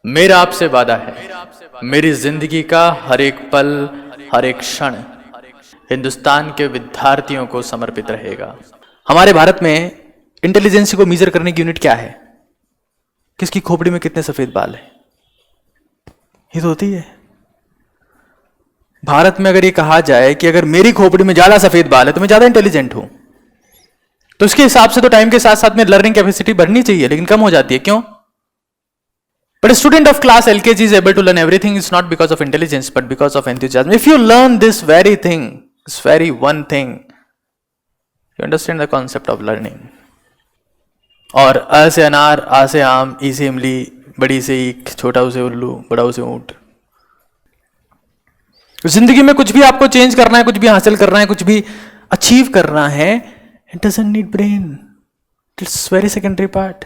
मेरा आपसे वादा है, मेरी जिंदगी का हर एक पल, हर एक क्षण हिंदुस्तान के विद्यार्थियों को समर्पित रहेगा। हमारे भारत में इंटेलिजेंस को मेजर करने की यूनिट क्या है? किसकी खोपड़ी में कितने सफेद बाल है, ये तो होती है। भारत में अगर ये कहा जाए कि अगर मेरी खोपड़ी में ज्यादा सफेद बाल है तो मैं ज्यादा इंटेलिजेंट हूं, तो उसके हिसाब से तो टाइम के साथ साथ में लर्निंग कैपेसिटी बढ़नी चाहिए, लेकिन कम हो जाती है। क्यों? But a student of class LKG is able to learn everything is not because of intelligence, but because of enthusiasm. If you learn this very thing, this very one thing, you understand the concept of learning. और अ से अनार, आ से आम, ई से इमली, बड़ी से ईख, छोटा उसे उल्लू, बड़ा उसे ऊंट। जिंदगी में कुछ भी आपको चेंज करना है, कुछ भी हासिल करना है, कुछ भी अचीव करना है, it doesn't need brain. It's very secondary part.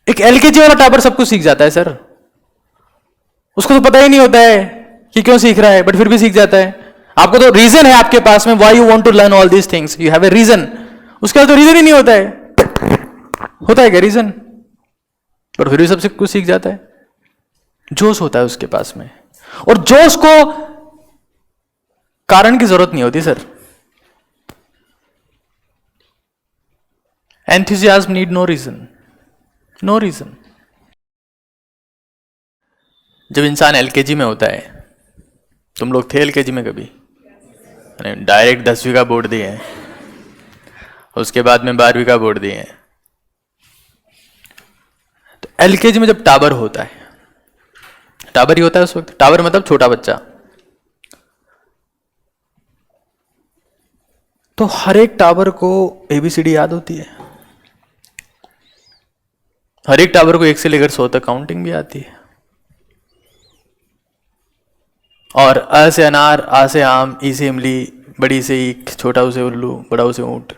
एक एलकेजी वाला टाबर सब कुछ सीख जाता है सर, उसको तो पता ही नहीं होता है कि क्यों सीख रहा है, बट फिर भी सीख जाता है। आपको तो रीजन है आपके पास में, why you want to learn all these things, you have a reason. उसके बाद तो रीजन ही नहीं होता है, होता है क्या रीजन? पर फिर भी सबसे कुछ सीख जाता है। जोश होता है उसके पास में, और जोश को कारण की जरूरत नहीं होती sir. Enthusiasm need no reason, no reason. जब इंसान एलकेजी में होता है, तुम लोग थे एलकेजी में कभी? डायरेक्ट 10वीं का बोर्ड दिए हैं, उसके बाद में 12वीं का बोर्ड दिए हैं। तो एलकेजी में जब टावर होता है, टावर ही होता है उस वक्त, टावर मतलब छोटा बच्चा, तो हर एक टावर को एबीसीडी याद होती है, हर एक टावर को 1 से लेकर 100 तक काउंटिंग भी आती है। और अ से अनार, आ से आम, ई से इमली, बड़ी से ईख, छोटा उसे उल्लू, बड़ा उसे ऊंट,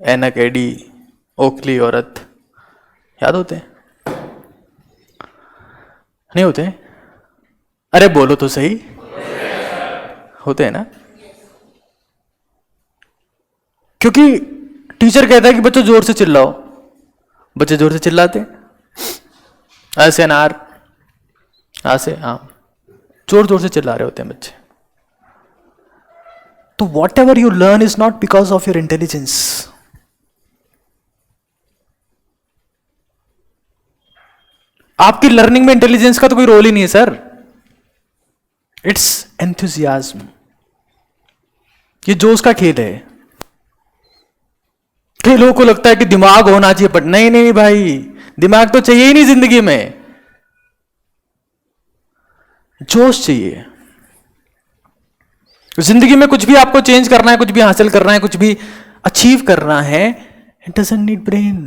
ऐनक, एडी, ओखली, औरत, याद होते हैं? नहीं होते? अरे बोलो तो सही, होते हैं ना? क्योंकि टीचर कहता है कि बच्चों जोर से चिल्लाओ, बच्चे जोर से चिल्लाते। अ से अनार, आ से आम, जोर जोर से चिल्ला रहे होते हैं बच्चे। तो what ever you learn is not because of your intelligence. आपकी लर्निंग में इंटेलिजेंस का तो कोई रोल ही नहीं है सर, इट्स एंथुसियाज्म। ये जोश का खेल है। कई लोगों को लगता है कि दिमाग होना चाहिए, बट नहीं नहीं भाई, दिमाग तो चाहिए ही नहीं जिंदगी में, जोश चाहिए। जिंदगी में कुछ भी आपको चेंज करना है, कुछ भी हासिल करना है, कुछ भी अचीव करना है, it doesn't need brain,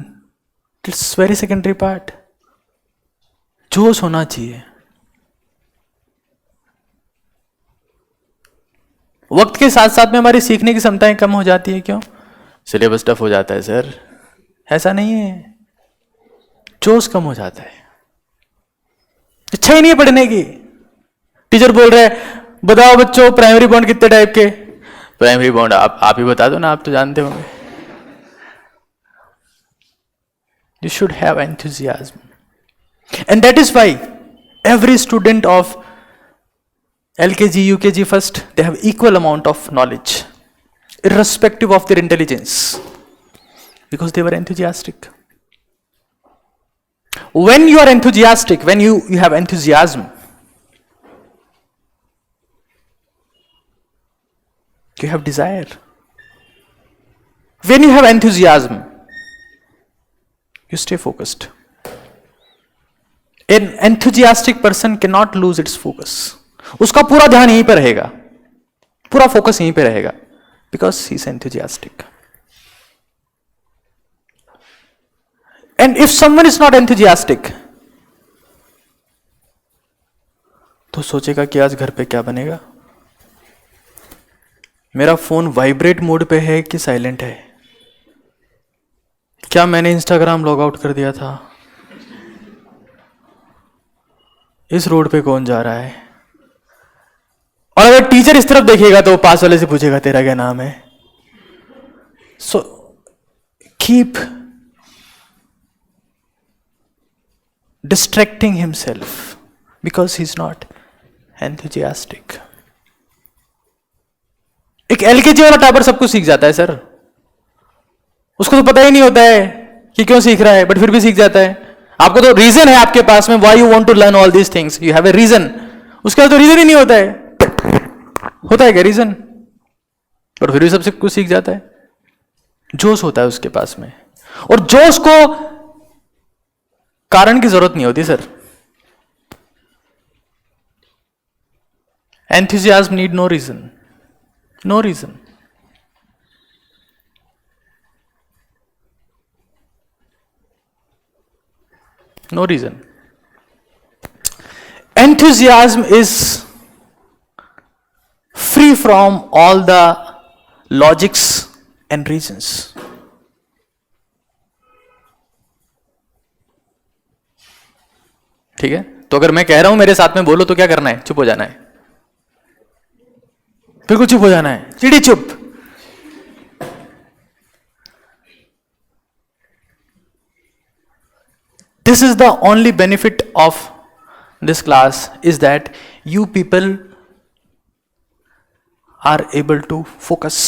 it's very secondary part. जोश होना चाहिए। वक्त के साथ साथ में हमारी सीखने की क्षमताएं कम हो जाती है। क्यों? सिलेबस टफ हो जाता है सर, ऐसा नहीं है, जोश कम हो जाता है, इच्छा ही नहीं है पढ़ने की। टीचर बोल रहे हैं बताओ बच्चों प्राइमरी बॉन्ड कितने टाइप के? प्राइमरी बॉन्ड आप ही बता दो ना, आप तो जानते होंगे। You should have enthusiasm, and that is why every student of LKG, UKG, first, they have equal amount of knowledge, irrespective of their intelligence, because they were enthusiastic. When you are enthusiastic, when you have enthusiasm, you have desire. When you have enthusiasm, you stay focused. An enthusiastic person cannot lose its focus. उसका पूरा ध्यान यहीं पर रहेगा, पूरा focus यहीं पर रहेगा, because he is enthusiastic. And if someone is not enthusiastic, तो सोचेगा कि आज घर पे क्या बनेगा, मेरा फोन वाइब्रेट मोड पे है कि साइलेंट है, क्या मैंने इंस्टाग्राम लॉग आउट कर दिया था, इस रोड पे कौन जा रहा है। और अगर टीचर इस तरफ देखेगा तो पास वाले से पूछेगा तेरा क्या नाम है। So keep distracting himself because he's not enthusiastic. एक एलकेजी वाला टापर सब कुछ सीख जाता है सर, उसको तो पता ही नहीं होता है कि क्यों सीख रहा है, बट फिर भी सीख जाता है. आपको तो रीजन है आपके पास में, why you want to learn all these things, you have a reason. उसका तो रीजन ही नहीं होता है. होता है क्या रीजन? और फिर भी सबसे कुछ सीख जाता है. जोश होता है उसके पास में, और जोश को कारण की जरूरत नहीं होती sir. Enthusiasm need no reason, no reason. No reason. Enthusiasm is free from all the logics and reasons. ठीक है, तो अगर मैं कह रहा हूं मेरे साथ में बोलो तो क्या करना है? चुप हो जाना है. बिल्कुल चुप हो जाना है, चिड़ी चुप. This is the only benefit of this class, is that you people are able to focus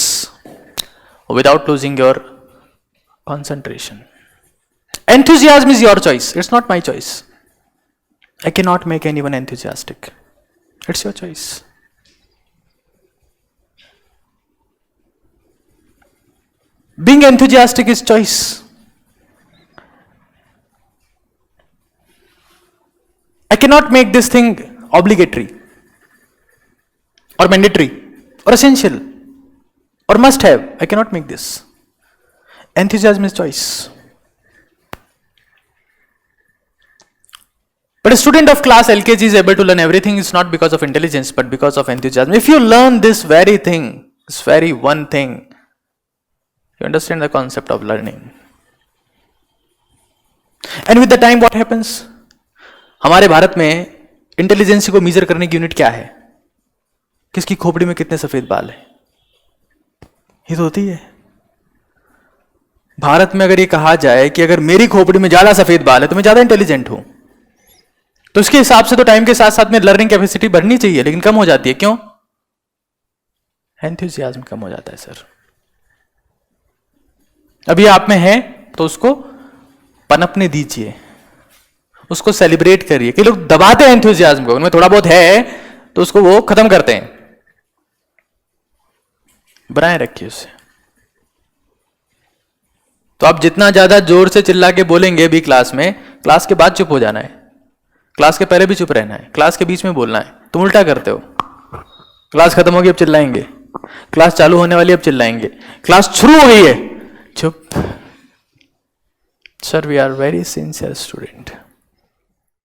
without losing your concentration. Enthusiasm is your choice, it's not my choice. I cannot make anyone enthusiastic. It's your choice. Being enthusiastic is choice. I cannot make this thing obligatory or mandatory or essential or must have. I cannot make this. Enthusiasm is choice. But a student of class LKG is able to learn everything is not because of intelligence but because of enthusiasm. If you learn this very thing, this very one thing, you understand the concept of learning. And with the time what happens? हमारे भारत में intelligence को major करने की unit क्या है? किसकी खोपड़ी में कितने सफेद बाल है, ये तो होती है. भारत में अगर ये कहा जाए कि अगर मेरी खोपड़ी में ज्यादा सफेद बाल है तो मैं ज्यादा इंटेलिजेंट हूं, तो उसके हिसाब से तो टाइम के साथ साथ में लर्निंग कैपेसिटी बढ़नी चाहिए, लेकिन कम हो जाती है. क्यों? एंथुसियाज्म कम हो जाता है सर. अभी आप में है तो उसको पनपने दीजिए, उसको सेलिब्रेट करिए. कि लोग दबाते हैं एंथुसियाज्म को, उनमें थोड़ा बहुत है तो उसको वो खत्म करते हैं. बनाए रखिए उसे. तो आप जितना ज्यादा जोर से चिल्ला के बोलेंगे भी क्लास में, क्लास के बाद चुप हो जाना है, क्लास के पहले भी चुप रहना है, क्लास के बीच में बोलना है. तुम उल्टा करते हो. क्लास खत्म होगी अब चिल्लाएंगे, क्लास चालू होने वाली अब चिल्लाएंगे, क्लास शुरू हो गई है चुप. Sir we are very sincere student.